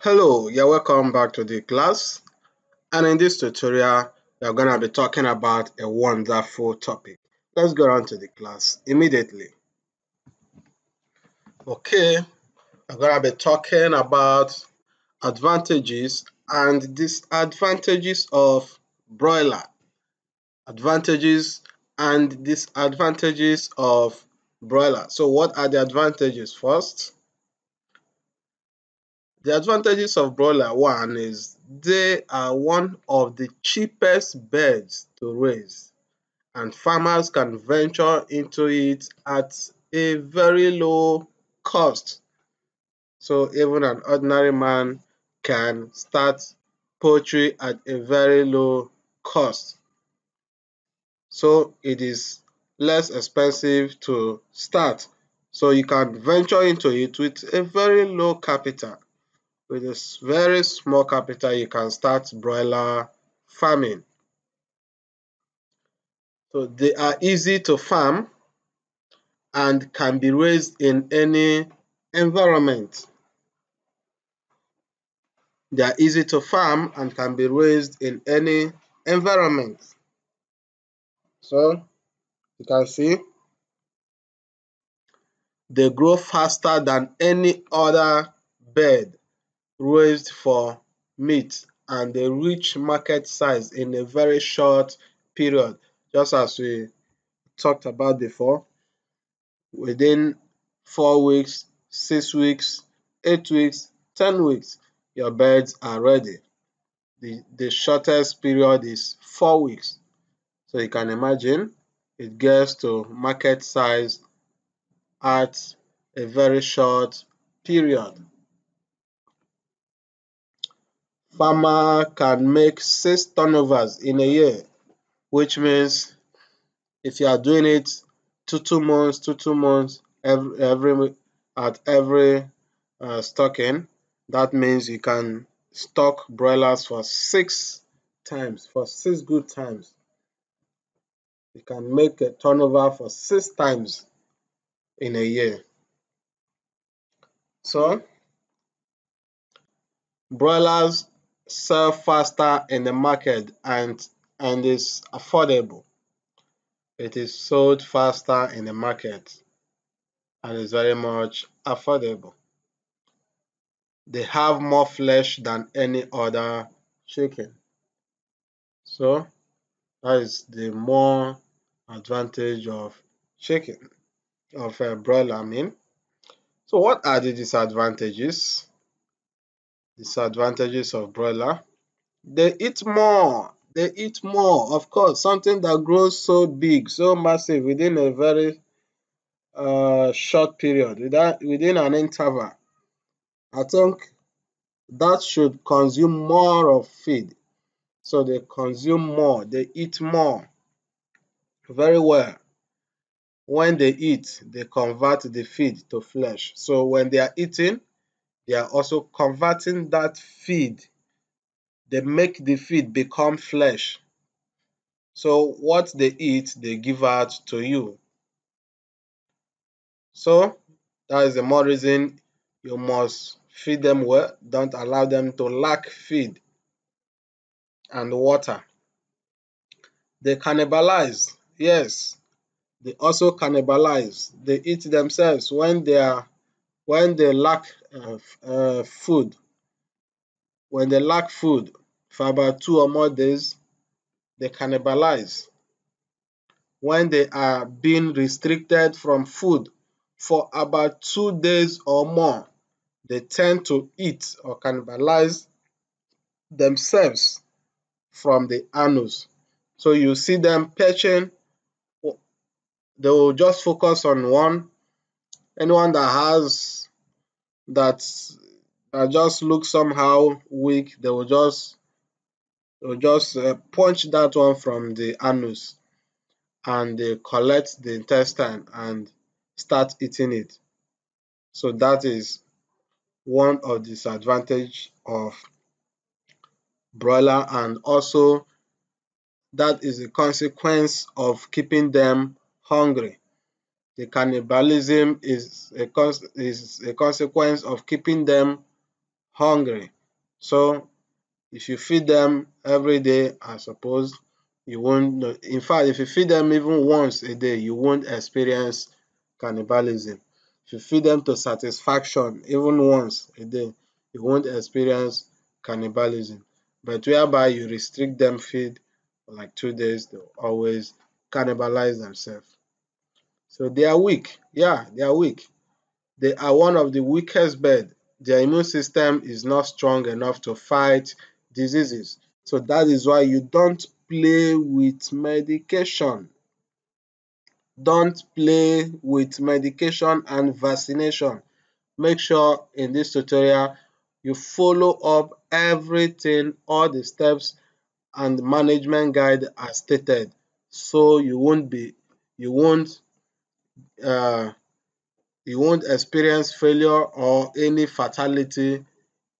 Hello, you're welcome back to the class, and in this tutorial we're going to be talking about a wonderful topic. Let's go on to the class immediately. Okay, we're going to be talking about advantages and disadvantages of broiler. Advantages and disadvantages of broiler. So what are the advantages first? The advantages of broiler, one is they are one of the cheapest birds to raise, and farmers can venture into it at a very low cost. So even an ordinary man can start poultry at a very low cost. So it is less expensive to start. So you can venture into it with a very low capital. With a very small capital, you can start broiler farming. So they are easy to farm and can be raised in any environment. They are easy to farm and can be raised in any environment. So you can see they grow faster than any other bird raised for meat, and they reach market size in a very short period, just as we talked about before. Within 4 weeks, 6 weeks, 8 weeks, 10 weeks, your birds are ready. The shortest period is 4 weeks. So you can imagine it gets to market size at a very short period. Farmer can make 6 turnovers in a year, which means if you are doing it 2 months, at every stocking, that means you can stock broilers for 6 times, for 6 good times. You can make a turnover for 6 times in a year. So broilers sell faster in the market and is affordable. It is sold faster in the market and is very much affordable. They have more flesh than any other chicken. So that is the more advantage of chicken, of broiler, I mean. So what are the disadvantages? Disadvantages of broiler. They eat more. They eat more. Of course, something that grows so big, so massive within a very short period, within an interval, I think that should consume more of feed. So they consume more, they eat more. Very well. When they eat, they convert the feed to flesh. So when they are eating, they are also converting that feed. They make the feed become flesh. So what they eat, they give out to you. So that is the more reason you must feed them well. Don't allow them to lack feed and water. They cannibalize. Yes, they also cannibalize. They eat themselves when they lack food. When they lack food for about 2 or more days, they cannibalize. When they are being restricted from food for about 2 days or more, they tend to eat or cannibalize themselves from the anus. So you see them perching, they will just focus on anyone that just looks somehow weak, they will just punch that one from the anus, and they collect the intestine and start eating it. So that is one of the disadvantages of broiler, and also that is a consequence of keeping them hungry. The cannibalism is a consequence of keeping them hungry. So if you feed them every day, I suppose you won't know. In fact, if you feed them even once a day, you won't experience cannibalism. If you feed them to satisfaction even once a day, you won't experience cannibalism. But whereby you restrict them feed for like 2 days, they'll always cannibalize themselves. So they are weak. Yeah, they are weak. They are one of the weakest birds. Their immune system is not strong enough to fight diseases. So that is why you don't play with medication. Don't play with medication and vaccination. Make sure in this tutorial you follow up everything, all the steps and management guide as stated, so you won't uh, you won't experience failure or any fatality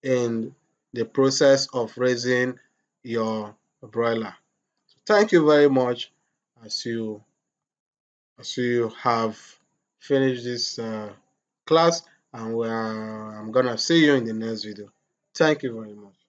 in the process of raising your broiler. Thank you very much as you have finished this class, and I'm gonna see you in the next video. Thank you very much.